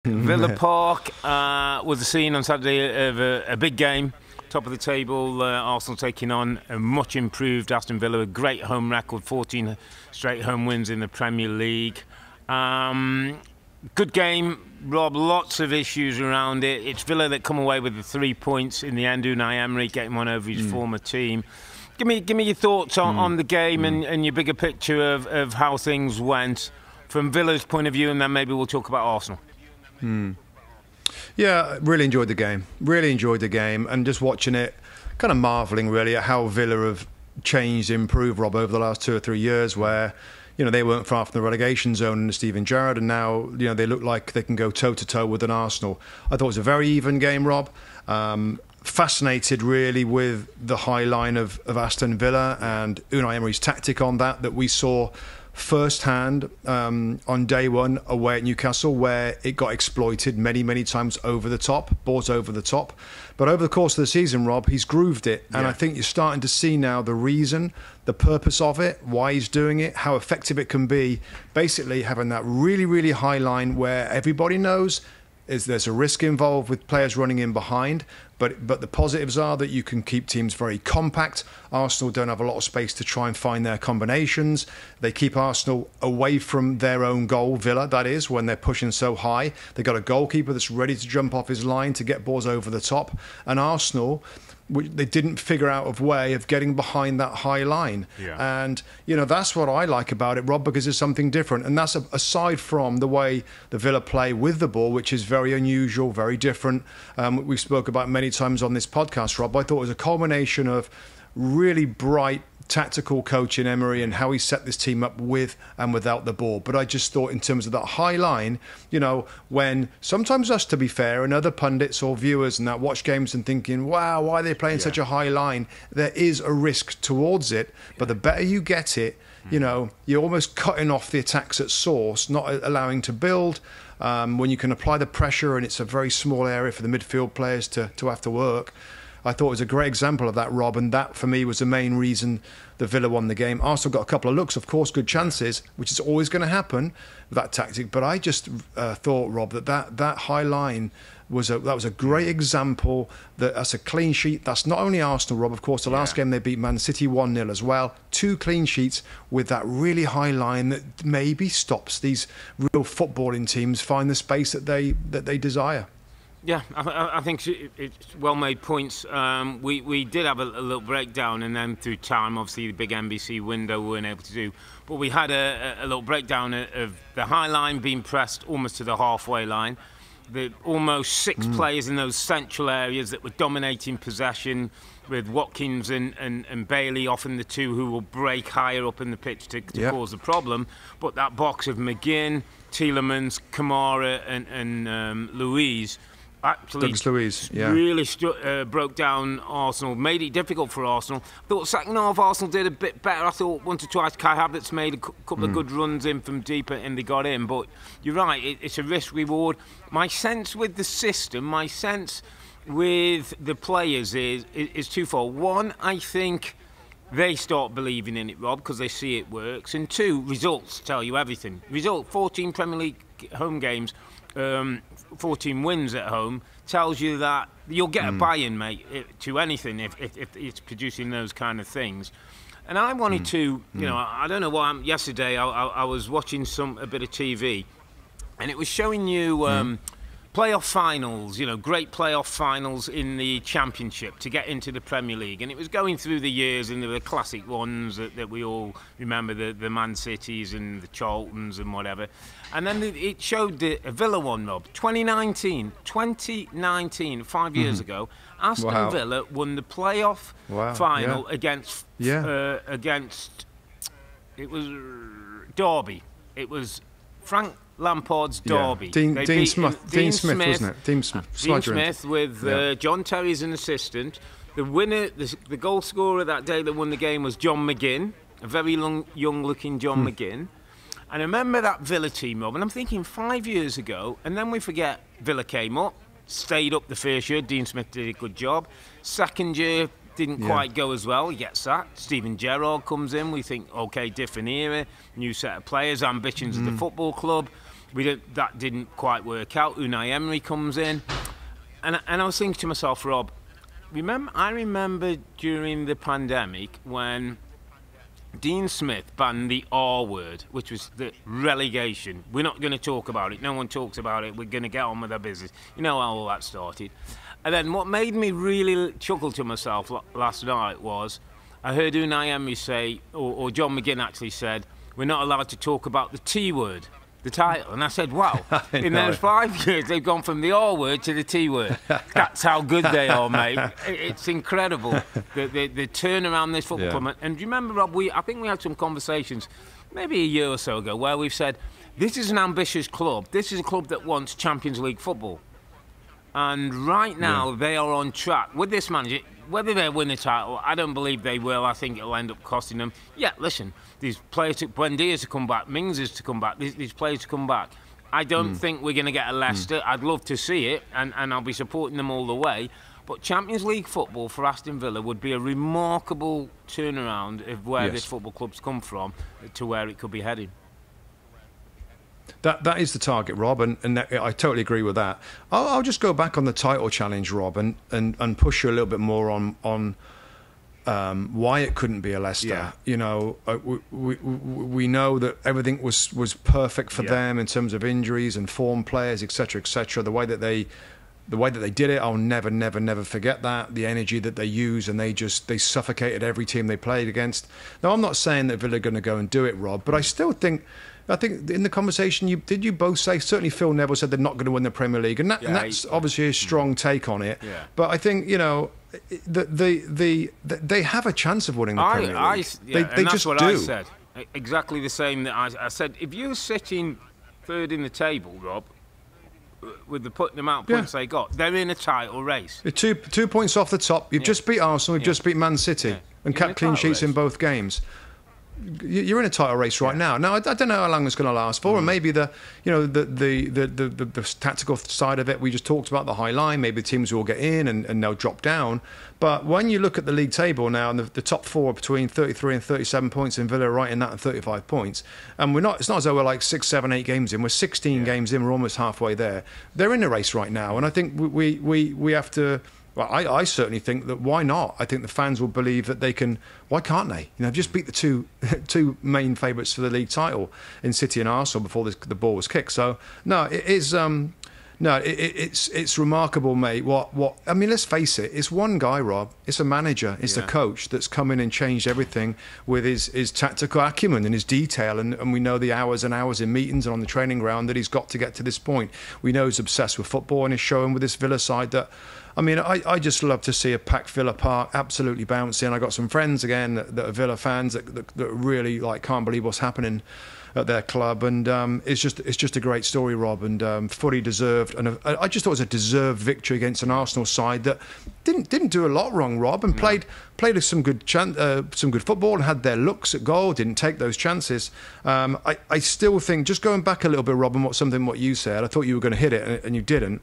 Villa Park was the scene on Saturday of a big game. Top of the table, Arsenal taking on a much improved Aston Villa, a great home record, 14 straight home wins in the Premier League. Good game, Rob, lots of issues around it. It's Villa that come away with the 3 points in the end. Unai Emery getting one over his former team. Give me your thoughts on the game and your bigger picture of how things went from Villa's point of view, and then maybe we'll talk about Arsenal. Yeah, really enjoyed the game. And just watching it, kind of marvelling really at how Villa have changed, improved, Rob, over the last 2 or 3 years, where they weren't far from the relegation zone under Steven Gerrard, and now they look like they can go toe to toe with an Arsenal. I thought it was a very even game, Rob. Fascinated really with the high line of Aston Villa and Unai Emery's tactic on that we saw firsthand on day one away at Newcastle, where it got exploited many times over the top, balls over the top. But over the course of the season, Rob, he's grooved it. And I think you're starting to see now the reason, the purpose of it, why he's doing it, how effective it can be. Basically having that really high line where everybody knows there's a risk involved with players running in behind, but the positives are that you can keep teams very compact. Arsenal don't have a lot of space to try and find their combinations. They keep Arsenal away from their own goal, Villa, that is, when they're pushing so high. They've got a goalkeeper that's ready to jump off his line to get balls over the top. And Arsenal, they didn't figure out a way of getting behind that high line. Yeah. And, that's what I like about it, Rob, because it's something different. And that's aside from the way the Villa play with the ball, which is very unusual, very different. We spoke about many times on this podcast, Rob. I thought it was a culmination of really bright tactical coach in Emery and how he set this team up with and without the ball. But I just thought in terms of that high line, when sometimes us, to be fair, and other pundits or viewers and that watch games and thinking, wow, why are they playing such a high line? There is a risk towards it, but the better you get it, you're almost cutting off the attacks at source, not allowing to build. When you can apply the pressure and it's a very small area for the midfield players to have to work. I thought it was a great example of that, Rob, and that for me was the main reason the Villa won the game. Arsenal got a couple of looks, of course, good chances, which is always going to happen with that tactic. But I just thought, Rob, that high line was a great example. That's a clean sheet. That's not only Arsenal, Rob. Of course, the last game they beat Man City 1-0 as well. 2 clean sheets with that really high line that maybe stops these real footballing teams find the space that they desire. Yeah, I think it's well-made points. We did have a little breakdown, and then through time, obviously, the big NBC window we weren't able to do. But we had a little breakdown of the high line being pressed almost to the halfway line. The almost 6 players in those central areas that were dominating possession, with Watkins and Bailey often the two who will break higher up in the pitch to cause the problem. But that box of McGinn, Tielemans, Kamara and Louise actually really broke down Arsenal, made it difficult for Arsenal. I thought second half Arsenal did a bit better. I thought once or twice Kai Havertz made a couple of good runs in from deeper and they got in. But you're right, it's a risk-reward. My sense with the system, my sense with the players is twofold. One, I think they start believing in it, Rob, because they see it works. And 2, results tell you everything. 14 Premier League home games, 14 wins at home, tells you that you'll get a buy-in, mate, to anything if it's producing those kind of things. And I wanted to, I don't know why. Yesterday I was watching a bit of TV, and it was showing you playoff finals, great playoff finals in the Championship to get into the Premier League. And it was going through the years, and there were classic ones that we all remember, the Man Cities and the Charltons and whatever. And then it showed the Villa one, Rob. 2019, 5 years ago, Aston Villa won the playoff final against, it was Derby. It was Frank Lampard's Derby. Dean Smith, wasn't it? Dean Smith with John Terry as an assistant. The winner, the goal scorer that day that won the game was John McGinn, a very young-looking John McGinn. And I remember that Villa team, Rob, and I'm thinking 5 years ago, and then we forget Villa came up, stayed up the first year. Dean Smith did a good job. Second year, didn't quite go as well. He gets sacked. Steven Gerrard comes in. We think, okay, different era, new set of players, ambitions of the football club. That didn't quite work out. Unai Emery comes in, and I was thinking to myself, Rob, I remember during the pandemic when Dean Smith banned the R word, which was the relegation. We're not going to talk about it. No one talks about it. We're going to get on with our business. You know how all that started. And then what made me really chuckle to myself last night was I heard Unai Emery say, or John McGinn actually said, we're not allowed to talk about the T word, the title. And I said, wow, in those 5 years, they've gone from the R word to the T word. That's how good they are, mate. It's incredible, the turnaround this football club. And do you remember, Rob, I think we had some conversations maybe a year or so ago where we've said, this is an ambitious club. This is a club that wants Champions League football. And right now, they are on track with this manager. Whether they win the title, I don't believe they will. I think it'll end up costing them. Yeah, listen, these players, Buendia's to come back, Mings is to come back, these players to come back. I don't think we're going to get a Leicester. I'd love to see it, and I'll be supporting them all the way. But Champions League football for Aston Villa would be a remarkable turnaround of where this football club's come from to where it could be heading. That is the target, Rob, and I totally agree with that. I'll just go back on the title challenge, Rob, and push you a little bit more on why it couldn't be a Leicester. Yeah. You know, we know that everything was perfect for them in terms of injuries and form players, etc., etc. The way that they did it, I'll never forget that. The energy that they used, and they suffocated every team they played against. Now, I'm not saying that Villa are going to go and do it, Rob, but I still think. I think in the conversation, you both say, certainly Phil Neville said they're not going to win the Premier League, and that's obviously a strong take on it. Yeah. But I think, you know, they have a chance of winning the Premier League. They just do. I said. Exactly the same that I said. If you're sitting third in the table, Rob, with the putting amount of points they got, they're in a title race. 2 points off the top. You've just beat Arsenal. You've just beat Man City, and kept clean sheets in both games. You're in a title race right now. Now, I don't know how long it's going to last for, and maybe the tactical side of it. We just talked about the high line. Maybe the teams will get in and they'll drop down. But when you look at the league table now, and the top four are between 33 and 37 points, and Villa are right in that at 35 points, and it's not as though we're like 6, 7, 8 games in. We're 16 games in. We're almost halfway there. They're in a race right now, and I think we have to. Well, I certainly think that why not? I think the fans will believe that they can. Why can't they? You know, just beat the two main favourites for the league title in City and Arsenal before the ball was kicked. So no, it is. It's remarkable, mate. What I mean, let's face it. It's one guy, Rob. It's a manager. It's the coach that's come in and changed everything with his tactical acumen and his detail. And we know the hours and hours in meetings and on the training ground that he's got to get to this point. We know he's obsessed with football, and he's showing with this Villa side that. I mean, I just love to see a packed Villa Park absolutely bouncing. I got some friends again that are Villa fans that really can't believe what's happening at their club, and it's just a great story, Rob, and fully deserved. And I just thought it was a deserved victory against an Arsenal side that didn't do a lot wrong, Rob, and played some good football and had their looks at goal. Didn't take those chances. I still think, just going back a little bit, Rob, and what you said, I thought you were going to hit it, and you didn't.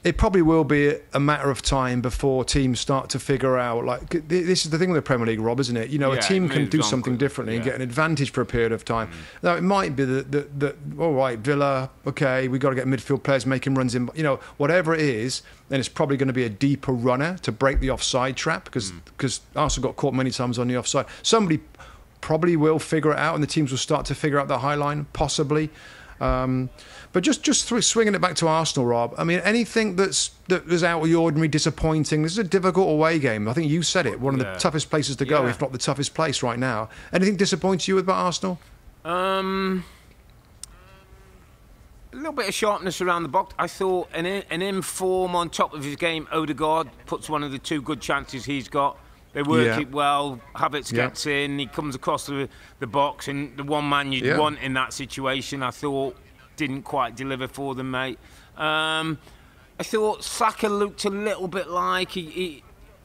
It probably will be a matter of time before teams start to figure out, this is the thing with the Premier League, Rob, isn't it? You know, a team can do something differently and get an advantage for a period of time. Now, it might be that all right, Villa, okay, we've got to get midfield players making runs in, you know, whatever it is, then it's probably going to be a deeper runner to break the offside trap, because Arsenal got caught many times on the offside. Somebody probably will figure it out, and the teams will start to figure out the high line, possibly. But just swinging it back to Arsenal, Rob. I mean, anything that was out of the ordinary, disappointing. This is a difficult away game. I think you said it. One of the toughest places to go, if not the toughest place right now. Anything disappoints you about Arsenal? A little bit of sharpness around the box. I thought an inform on top of his game. Odegaard puts one of the 2 good chances he's got. They work it well. Havertz gets in. He comes across the box, and the one man you'd want in that situation, I thought, didn't quite deliver for them, mate. I thought Saka looked a little bit like he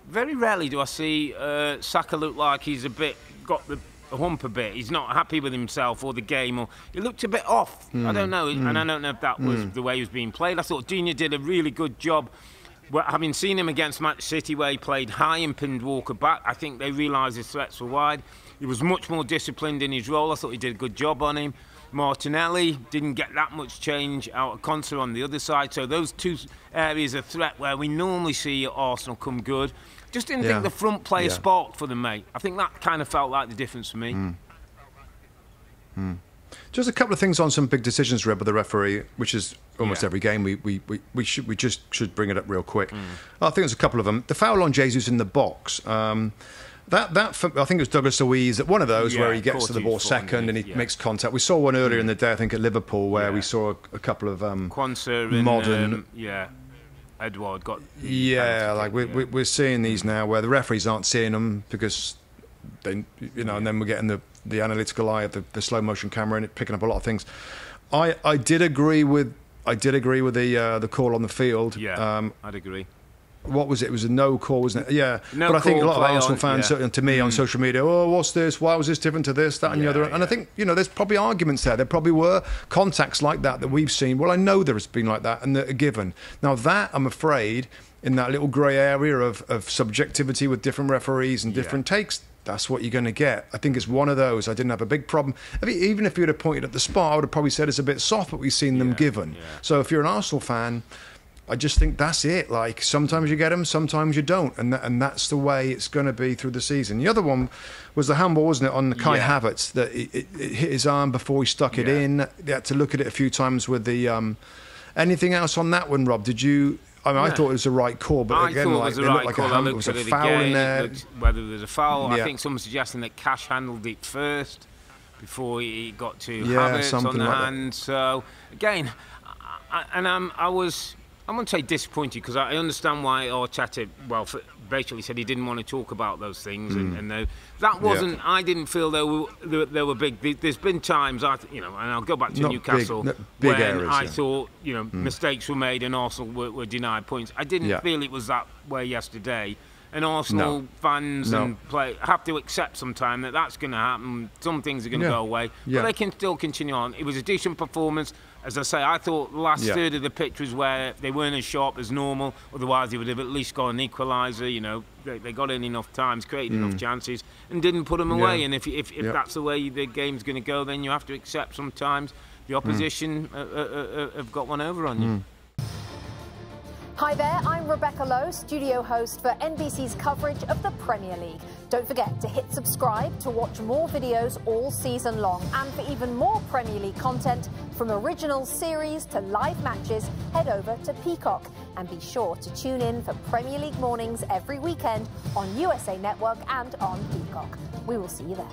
very rarely do I see Saka look like he's got the hump a bit. He's not happy with himself or the game, or he looked a bit off. I don't know, and I don't know if that was the way he was being played. I thought Digne did a really good job. Well, having seen him against Man City, where he played high and pinned Walker back, I think they realised his threats were wide. He was much more disciplined in his role. I thought he did a good job on him. Martinelli didn't get that much change out of Conte on the other side. So those two areas of threat where we normally see Arsenal come good. Just didn't think the front player sparked for them, mate. I think that kind of felt like the difference for me. Just a couple of things on some big decisions read by the referee, which is almost every game. We should bring it up real quick. I think there's a couple of them. The foul on Jesus in the box. I think it was Douglas Luiz at one of those where he gets to the ball second and he makes contact. We saw one earlier in the day, I think, at Liverpool, where we saw a couple of modern. Edward got. Yeah, like we're seeing these now where the referees aren't seeing them because they, and then we're getting the analytical eye of the slow motion camera and it picking up a lot of things. I did agree with the call on the field. Yeah, I'd agree. What was it? It was a no call, wasn't it? Yeah. No but I think a lot of Arsenal on, fans, to me, on social media, what's this? Why was this different to this, that, and the other? And I think, there's probably arguments there. There probably were contacts like that we've seen. Well, I know there has been like that, and that are given. Now, that, I'm afraid, in that little grey area of subjectivity with different referees and different takes, that's what you're going to get. I think it's one of those. I didn't have a big problem. Even if you'd have pointed at the spot, I would have probably said it's a bit soft, but we've seen them given. Yeah. So if you're an Arsenal fan, I just think that's it. Like, sometimes you get them, sometimes you don't. And that's the way it's going to be through the season. The other one was the handball, wasn't it, on Kai Havertz, that it hit his arm before he stuck it in. They had to look at it a few times with the... anything else on that one, Rob? Did you... I thought it was the right call, but again, like, it looked like it was a foul in there. Whether there's a foul, I think someone's suggesting that Cash handled it first before he got to Havertz on the hand. So, again, I wouldn't say disappointed, because I understand why Arteta, basically said he didn't want to talk about those things, and that wasn't. I didn't feel they were big. There's been times, and I'll go back to Newcastle, big when areas, I thought mistakes were made and Arsenal were denied points. I didn't feel it was that way yesterday. And Arsenal fans and play have to accept sometime that that's going to happen. Some things are going to go away, but they can still continue on. It was a decent performance. As I say, I thought the last third of the pitch was where they weren't as sharp as normal. Otherwise, they would have at least got an equaliser. They got in enough times, created enough chances, and didn't put them away. And if that's the way the game's going to go, then you have to accept sometimes the opposition have got one over on you. Hi there, I'm Rebecca Lowe, studio host for NBC's coverage of the Premier League. Don't forget to hit subscribe to watch more videos all season long. And for even more Premier League content, from original series to live matches, head over to Peacock. And be sure to tune in for Premier League mornings every weekend on USA Network and on Peacock. We will see you there.